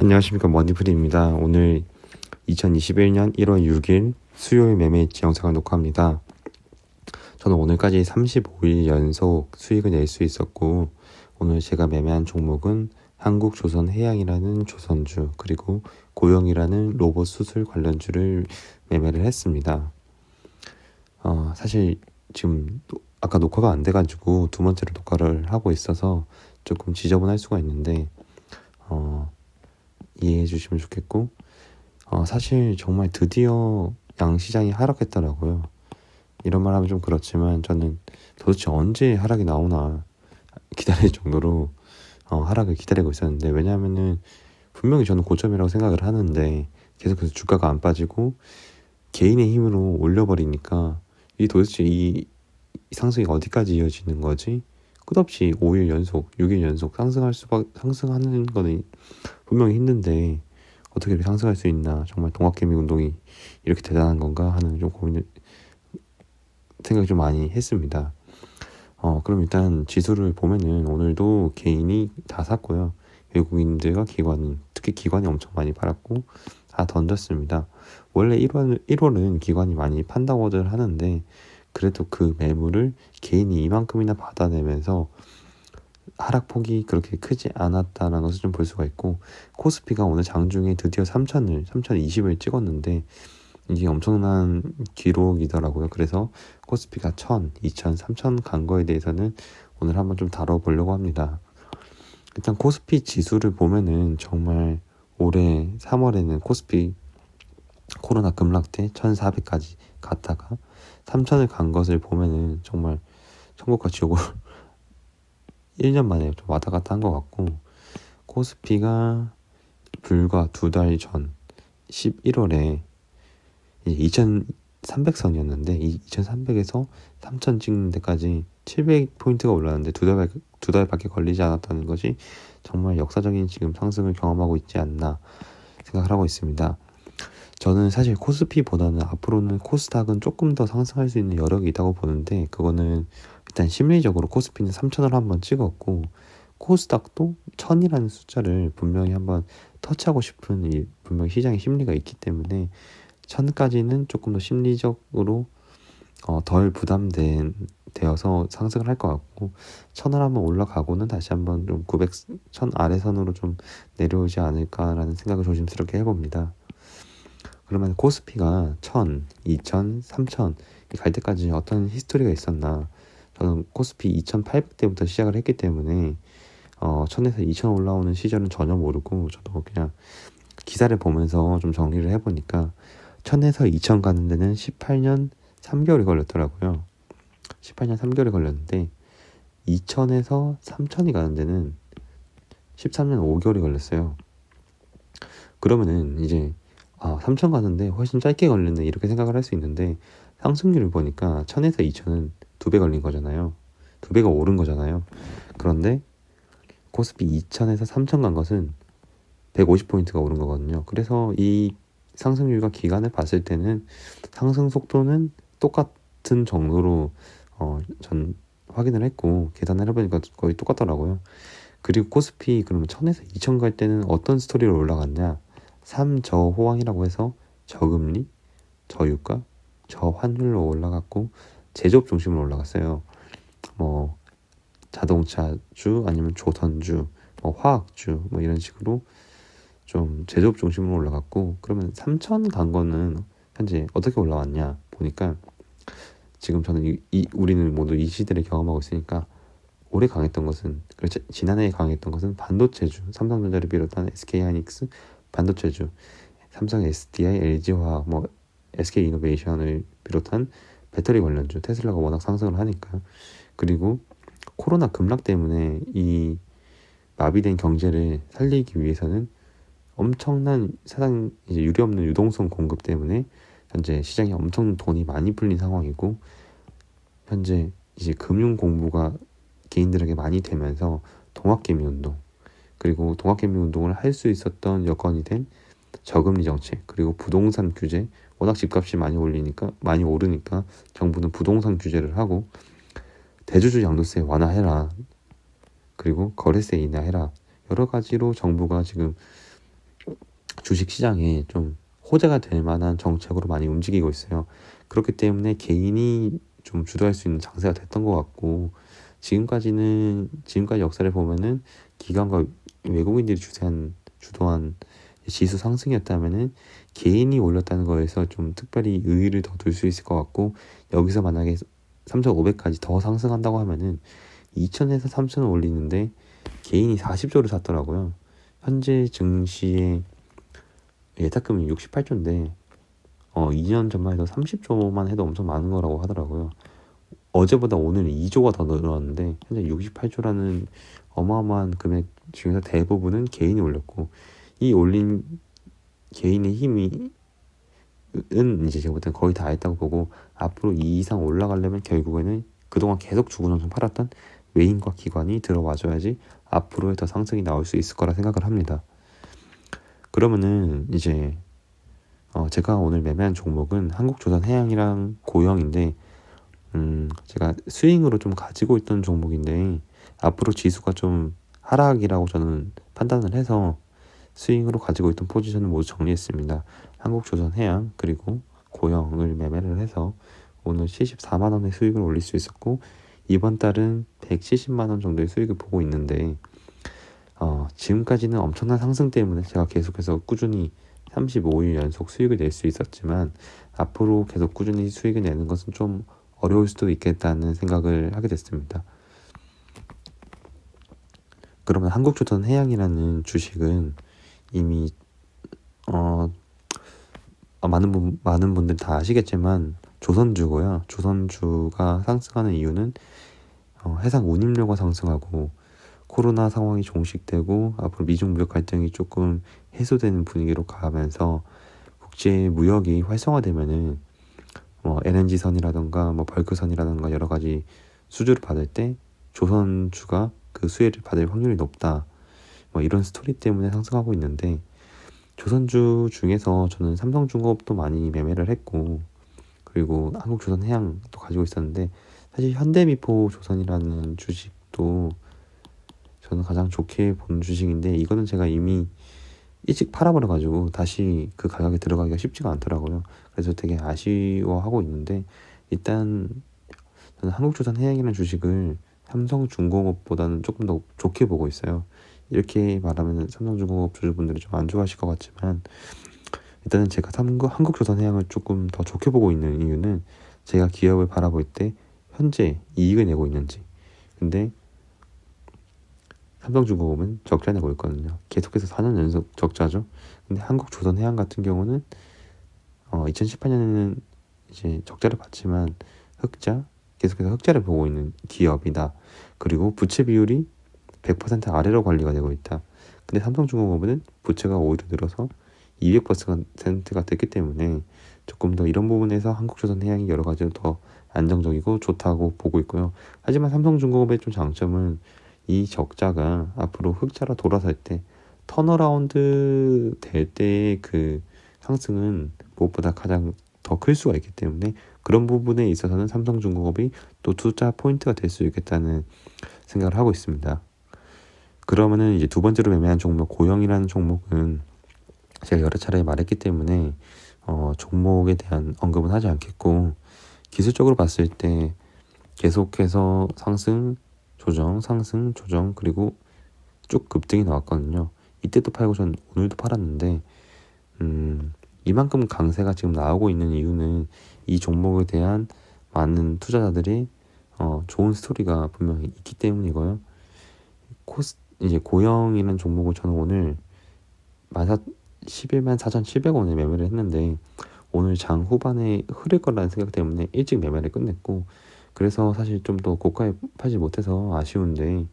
안녕하십니까, 머니프리입니다. 오늘 2021년 1월 6일 수요일 매매 일지 영상을 녹화합니다. 저는 오늘까지 35일 연속 수익을 낼 수 있었고, 오늘 제가 매매한 종목은 한국조선해양이라는 조선주, 그리고 고영이라는 로봇 수술 관련주를 매매를 했습니다. 사실 지금 아까 녹화가 안 돼가지고 두 번째로 녹화를 하고 있어서 조금 지저분할 수가 있는데 이해해 주시면 좋겠고, 사실 정말 드디어 양시장이 하락했더라고요. 이런 말 하면 좀 그렇지만 저는 도대체 언제 하락이 나오나 기다릴 정도로 하락을 기다리고 있었는데, 왜냐하면은 분명히 저는 고점이라고 생각을 하는데 계속해서 주가가 안 빠지고 개인의 힘으로 올려버리니까 이 도대체 이 상승이 어디까지 이어지는 거지? 끝없이 5일 연속, 6일 연속 상승하는 거는 분명히 힘든데 어떻게 이렇게 상승할 수 있나, 정말 동학개미 운동이 이렇게 대단한 건가 하는 좀 생각이 좀 많이 했습니다. 그럼 일단 지수를 보면은 오늘도 개인이 다 샀고요. 외국인들과 특히 기관이 엄청 많이 팔았고 다 던졌습니다. 원래 1월은 기관이 많이 판다고들 하는데 그래도 그 매물을 개인이 이만큼이나 받아내면서 하락폭이 그렇게 크지 않았다는 것을 좀 볼 수가 있고, 코스피가 오늘 장중에 드디어 3020을 찍었는데 이게 엄청난 기록이더라고요. 그래서 코스피가 1000, 2000, 3000 간 거에 대해서는 오늘 한번 좀 다뤄보려고 합니다. 일단 코스피 지수를 보면은 정말 올해 3월에는 코스피 코로나 급락 때 1400까지 갔다가 3000을 간 것을 보면은 정말 천국과 지옥을 1년 만에 좀 왔다 갔다 한 것 같고, 코스피가 불과 2달 전 11월에 이제 2300선이었는데 2300에서 3000 찍는 데까지 700포인트가 올랐는데 두 달밖에 걸리지 않았다는 것이 정말 역사적인 지금 상승을 경험하고 있지 않나 생각을 하고 있습니다. 저는 사실 코스피보다는 앞으로는 코스닥은 조금 더 상승할 수 있는 여력이 있다고 보는데, 그거는 일단 심리적으로 코스피는 3000을 한번 찍었고 코스닥도 1000이라는 숫자를 분명히 한번 터치하고 싶은 분명히 시장의 심리가 있기 때문에 1000까지는 조금 더 심리적으로 덜 되어서 상승을 할 것 같고, 1000을 한번 올라가고는 다시 한번 좀 1000 아래 선으로 좀 내려오지 않을까라는 생각을 조심스럽게 해봅니다. 그러면 코스피가 1000, 2000, 3000 갈 때까지 어떤 히스토리가 있었나. 저는 코스피 2800대부터 시작을 했기 때문에 1000에서 2000 올라오는 시절은 전혀 모르고 저도 그냥 기사를 보면서 좀 정리를 해보니까 1000에서 2000 가는 데는 18년 3개월이 걸렸더라고요. 18년 3개월이 걸렸는데 2000에서 3000이 가는 데는 13년 5개월이 걸렸어요. 그러면은 이제 3000 가는데 훨씬 짧게 걸렸네 이렇게 생각을 할 수 있는데, 상승률을 보니까 1000에서 2000은 2배 걸린 거잖아요. 2배가 오른 거잖아요. 그런데 코스피 2000에서 3000 간 것은 150포인트가 오른 거거든요. 그래서 이 상승률과 기간을 봤을 때는 상승 속도는 똑같은 정도로 전 확인을 했고 계산을 해보니까 거의 똑같더라고요. 그리고 코스피 그러면 1000에서 2000 갈 때는 어떤 스토리로 올라갔냐, 3저호황이라고 해서 저금리, 저유가, 저환율로 올라갔고 제조업 중심으로 올라갔어요. 뭐 자동차주 아니면 조선주, 뭐 화학주, 뭐 이런 식으로 좀 제조업 중심으로 올라갔고, 그러면 3000 간 거는 현재 어떻게 올라왔냐 보니까, 지금 저는 우리는 모두 이 시대를 경험하고 있으니까 올해 강했던 것은, 지난해에 강했던 것은 반도체주, 삼성전자를 비롯한 SK하이닉스 반도체주, 삼성 SDI, LG화학, 뭐 SK이노베이션을 비롯한 배터리 관련주, 테슬라가 워낙 상승을 하니까, 그리고 코로나 급락 때문에 이 마비된 경제를 살리기 위해서는 엄청난 사상 이제 유례없는 유동성 공급 때문에 현재 시장에 엄청 돈이 많이 풀린 상황이고, 현재 이제 금융 공부가 개인들에게 많이 되면서 동학개미 운동, 그리고 동학개미 운동을 할 수 있었던 여건이 된 저금리 정책, 그리고 부동산 규제, 워낙 집값이 많이 오르니까 정부는 부동산 규제를 하고 대주주 양도세 완화해라, 그리고 거래세 인하해라, 여러 가지로 정부가 지금 주식시장에 좀 호재가 될 만한 정책으로 많이 움직이고 있어요. 그렇기 때문에 개인이 좀 주도할 수 있는 장세가 됐던 것 같고, 지금까지 역사를 보면은 기관과 외국인들이 주도한 지수 상승이었다면은 개인이 올렸다는 거에서 좀 특별히 의의를 더 둘 수 있을 것 같고, 여기서 만약에 3,500까지 더 상승한다고 하면은 2,000에서 3,000을 올리는데 개인이 40조를 샀더라고요. 현재 증시의 예탁금이 68조인데 2년 전만 해도 30조만 해도 엄청 많은 거라고 하더라고요. 어제보다 오늘 2조가 더 늘어났는데 현재 68조라는 어마어마한 금액 중에서 대부분은 개인이 올렸고, 이 올린 개인의 힘이 이제 제가 볼 땐 거의 다 했다고 보고, 앞으로 이 이상 올라가려면 결국에는 그동안 계속 주구장창 팔았던 외인과 기관이 들어와줘야지 앞으로의 더 상승이 나올 수 있을 거라 생각을 합니다. 그러면은 이제 제가 오늘 매매한 종목은 한국조선해양이랑 고영인데, 제가 스윙으로 좀 가지고 있던 종목인데 앞으로 지수가 좀 하락이라고 저는 판단을 해서 스윙으로 가지고 있던 포지션을 모두 정리했습니다. 한국조선해양 그리고 고영을 매매를 해서 오늘 74만 원의 수익을 올릴 수 있었고, 이번 달은 170만 원 정도의 수익을 보고 있는데, 지금까지는 엄청난 상승 때문에 제가 계속해서 꾸준히 35일 연속 수익을 낼 수 있었지만, 앞으로 계속 꾸준히 수익을 내는 것은 좀 어려울 수도 있겠다는 생각을 하게 됐습니다. 그러면 한국조선해양이라는 주식은 이미 많은 분들이 다 아시겠지만 조선주고요. 조선주가 상승하는 이유는 해상 운임료가 상승하고 코로나 상황이 종식되고 앞으로 미중 무역 갈등이 조금 해소되는 분위기로 가면서 국제 무역이 활성화되면은 LNG선이라던가 벌크선이라던가 여러 가지 수주를 받을 때 조선주가 그 수혜를 받을 확률이 높다. 이런 스토리 때문에 상승하고 있는데, 조선주 중에서 저는 삼성중공업도 많이 매매를 했고, 그리고 한국조선해양도 가지고 있었는데, 사실 현대미포조선이라는 주식도 저는 가장 좋게 보는 주식인데, 이거는 제가 이미 일찍 팔아버려가지고 다시 그 가격에 들어가기가 쉽지가 않더라고요. 그래서 되게 아쉬워하고 있는데, 일단 저는 한국조선해양이라는 주식을 삼성중공업보다는 조금 더 좋게 보고 있어요. 이렇게 말하면 삼성중공업 주주분들이 좀 안 좋아하실 것 같지만, 일단은 제가 한국조선해양을 조금 더 좋게 보고 있는 이유는 제가 기업을 바라볼 때 현재 이익을 내고 있는지. 근데 삼성중공업은 적자 내고 있거든요. 계속해서 4년 연속 적자죠. 근데 한국조선해양 같은 경우는 2018년에는 이제 적자를 봤지만 계속해서 흑자를 보고 있는 기업이다. 그리고 부채 비율이 100% 아래로 관리가 되고 있다. 근데 삼성중공업은 부채가 오히려 늘어서 200%가 됐기 때문에 조금 더 이런 부분에서 한국조선해양이 여러 가지로 더 안정적이고 좋다고 보고 있고요. 하지만 삼성중공업의 좀 장점은 이 적자가 앞으로 흑자로 돌아설 때 턴어라운드 될 때의 그 상승은 무엇보다 가장 더 클 수가 있기 때문에, 그런 부분에 있어서는 삼성중공업이 또 투자 포인트가 될 수 있겠다는 생각을 하고 있습니다. 그러면은 이제 두 번째로 매매한 종목 고영이라는 종목은 제가 여러 차례 말했기 때문에 종목에 대한 언급은 하지 않겠고, 기술적으로 봤을 때 계속해서 상승, 조정, 상승, 조정, 그리고 쭉 급등이 나왔거든요. 이때도 팔고 전 오늘도 팔았는데, 이만큼 강세가 지금 나오고 있는 이유는 이 종목에 대한 많은 투자자들이 좋은 스토리가 분명히 있기 때문이고요. 이제 고영이라는 종목을 저는 오늘 11만 4,700원에 매매를 했는데, 오늘 장 후반에 흐를 거라는 생각 때문에 일찍 매매를 끝냈고, 그래서 사실 좀 더 고가에 팔지 못해서 아쉬운데,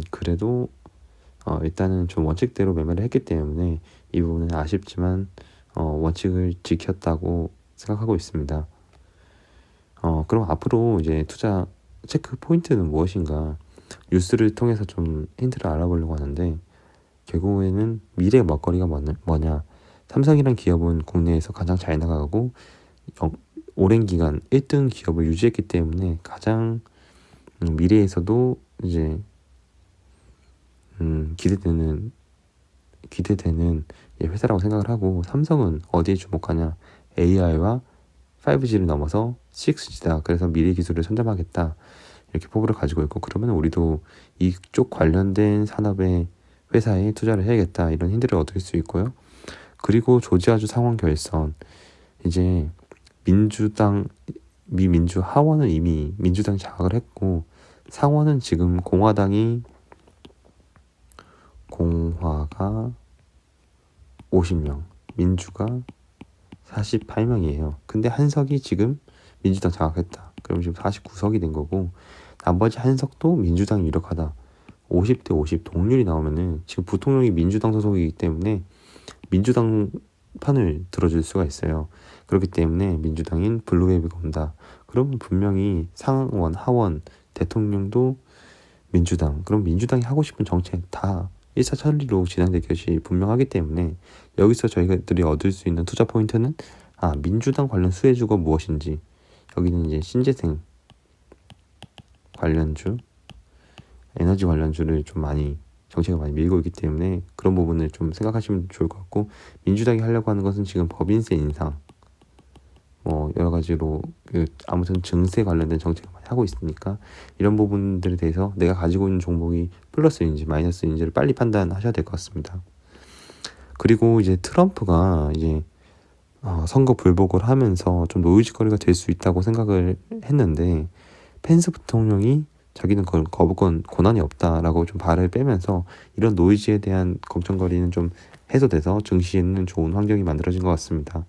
그래도 일단은 좀 원칙대로 매매를 했기 때문에 이 부분은 아쉽지만 원칙을 지켰다고 생각하고 있습니다. 그럼 앞으로 이제 투자 체크 포인트는 무엇인가, 뉴스를 통해서 좀 힌트를 알아보려고 하는데, 결국에는 미래 먹거리가 뭐냐. 삼성이란 기업은 국내에서 가장 잘 나가고 오랜 기간 1등 기업을 유지했기 때문에 가장 미래에서도 이제 기대되는 기대되는 회사라고 생각을 하고, 삼성은 어디에 주목하냐? AI와 5G를 넘어서 6G다. 그래서 미래 기술을 선점하겠다. 이렇게 포부를 가지고 있고, 그러면 우리도 이쪽 관련된 산업의 회사에 투자를 해야겠다. 이런 힌트를 얻을 수 있고요. 그리고 조지아주 상원 결선, 이제 민주당 민주 하원은 이미 민주당이 장악을 했고, 상원은 지금 공화가 50명, 민주가 48명이에요. 근데 한석이 지금 민주당 장악했다. 그럼 지금 49석이 된 거고, 나머지 한석도 민주당이 유력하다. 50대 50 동률이 나오면은, 지금 부통령이 민주당 소속이기 때문에 민주당 판을 들어줄 수가 있어요. 그렇기 때문에 민주당인 블루웨이브가 온다. 그러면 분명히 상원, 하원, 대통령도 민주당, 그럼 민주당이 하고 싶은 정책 다 일사천리로 진행될 것이 분명하기 때문에, 여기서 저희들이 얻을 수 있는 투자 포인트는 민주당 관련 수혜주가 무엇인지, 여기는 이제 신재생 관련주, 에너지 관련주를 좀 많이 정책을 많이 밀고 있기 때문에 그런 부분을 좀 생각하시면 좋을 것 같고, 민주당이 하려고 하는 것은 지금 법인세 인상, 여러 가지로 아무튼 증세 관련된 정책을 많이 하고 있으니까, 이런 부분들에 대해서 내가 가지고 있는 종목이 플러스인지 마이너스인지를 빨리 판단하셔야 될 것 같습니다. 그리고 이제 트럼프가 이제 선거 불복을 하면서 좀 노이즈거리가 될 수 있다고 생각을 했는데, 펜스 부통령이 자기는 거부권 권한이 없다라고 좀 발을 빼면서 이런 노이즈에 대한 걱정거리는 좀 해소돼서 증시에는 좋은 환경이 만들어진 것 같습니다.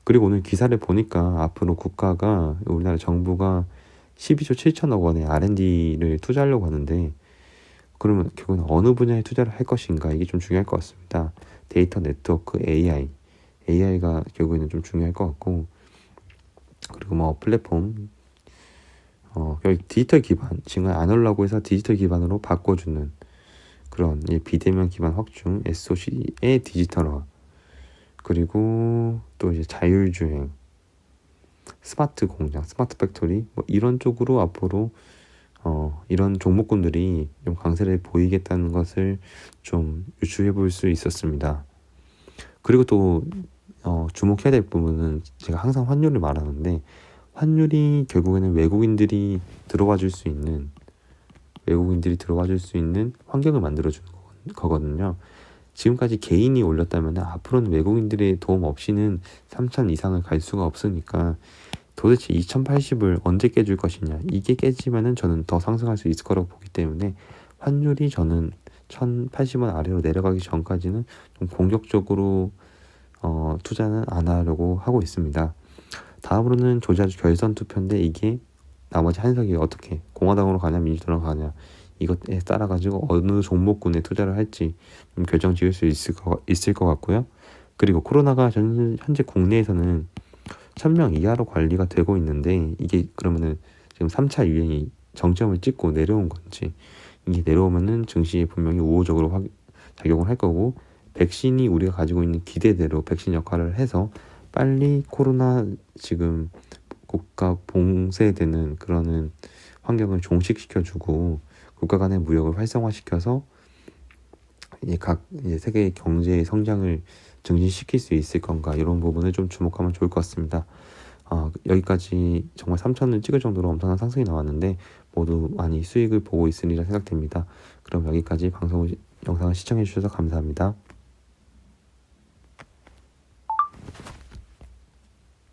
그리고 오늘 기사를 보니까 앞으로 국가가, 우리나라 정부가 12조 7천억 원의 R&D를 투자하려고 하는데, 그러면 결국은 어느 분야에 투자를 할 것인가, 이게 좀 중요할 것 같습니다. 데이터 네트워크, AI가 결국에는 좀 중요할 것 같고, 그리고 플랫폼, 디지털 기반, 지금 아날로그 해서 디지털 기반으로 바꿔주는 그런 비대면 기반 확충, SOC의 디지털화, 그리고 또 이제 자율주행, 스마트 공장, 스마트 팩토리, 이런 쪽으로 앞으로 이런 종목군들이 좀 강세를 보이겠다는 것을 좀 유추해 볼 수 있었습니다. 그리고 또 주목해야 될 부분은, 제가 항상 환율을 말하는데, 환율이 결국에는 외국인들이 들어와 줄 수 있는 환경을 만들어주는 거거든요. 지금까지 개인이 올렸다면 앞으로는 외국인들의 도움 없이는 3,000 이상을 갈 수가 없으니까, 도대체 2,080을 언제 깨줄 것이냐, 이게 깨지면은 저는 더 상승할 수 있을 거라고 보기 때문에, 환율이 저는 1,080원 아래로 내려가기 전까지는 좀 공격적으로 투자는 안 하려고 하고 있습니다. 다음으로는 조지아주 결선 투표인데, 이게 나머지 한석이 어떻게 공화당으로 가냐 민주당으로 가냐, 이것에 따라 가지고 어느 종목군에 투자를 할지 좀 결정 지을 수 있을 것 같고요. 그리고 코로나가 현재 국내에서는 1,000명 이하로 관리가 되고 있는데, 이게 그러면은 지금 3차 유행이 정점을 찍고 내려온 건지, 이게 내려오면은 증시에 분명히 우호적으로 작용을 할 거고, 백신이 우리가 가지고 있는 기대대로 백신 역할을 해서 빨리 코로나 지금 국가 봉쇄되는 그런 환경을 종식시켜주고, 국가 간의 무역을 활성화시켜서 이제 세계의 경제의 성장을 증진시킬 수 있을 건가, 이런 부분을 좀 주목하면 좋을 것 같습니다. 여기까지 정말 3,000을 찍을 정도로 엄청난 상승이 나왔는데, 모두 많이 수익을 보고 있으리라 생각됩니다. 그럼 여기까지 영상을 시청해 주셔서 감사합니다.